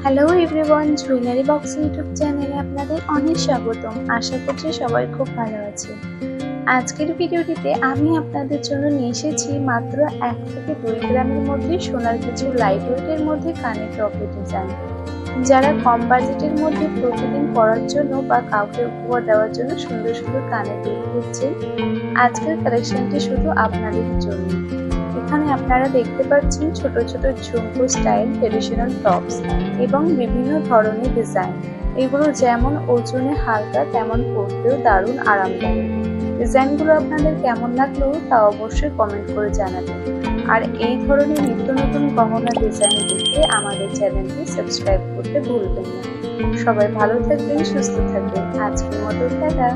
Hello everyone, jewellery box YouTube চ্যানেলে আপনাদের অনেক স্বাগতম। আশা করছি সবাই খুব ভালো আছে। আজকের ভিডিওটিতে আমি আপনাদের জন্য নিয়ে এসেছি মাত্র 1 থেকে 2 গ্রামের মধ্যে সোনার কিছু লাইট ওয়েটের মধ্যে কানের টপের ডিজাইন। যারা কম বাজেটের মধ্যে প্রতিদিন পরার জন্য বা কাউকে উপহার দেওয়ার জন্য সুন্দর সুন্দর কানের দুল খুঁজছেন, আজকের কালেকশনটি শুধু আপনাদের জন্য। এখানে আপনারা দেখতে পাচ্ছেন ছোট ছোট ঝুমকো স্টাইল ট্রেডিশনাল টপস এবং বিভিন্ন ধরনের ডিজাইন। এগুলো যেমন ওজনে হালকা তেমন পরতেও দারুণ আরামদায়ক। ডিজাইনগুলো আপনাদের কেমন লাগলো তা অবশ্যই কমেন্ট করে জানাবেন। আর এই ধরনের নিত্য নতুন গহনা ডিজাইন দেখতে আমাদের চ্যানেলটি সাবস্ক্রাইব করতে ভুলবেন না। সবাই ভালো থাকবেন, সুস্থ থাকবেন। আজকের মতো টাটা।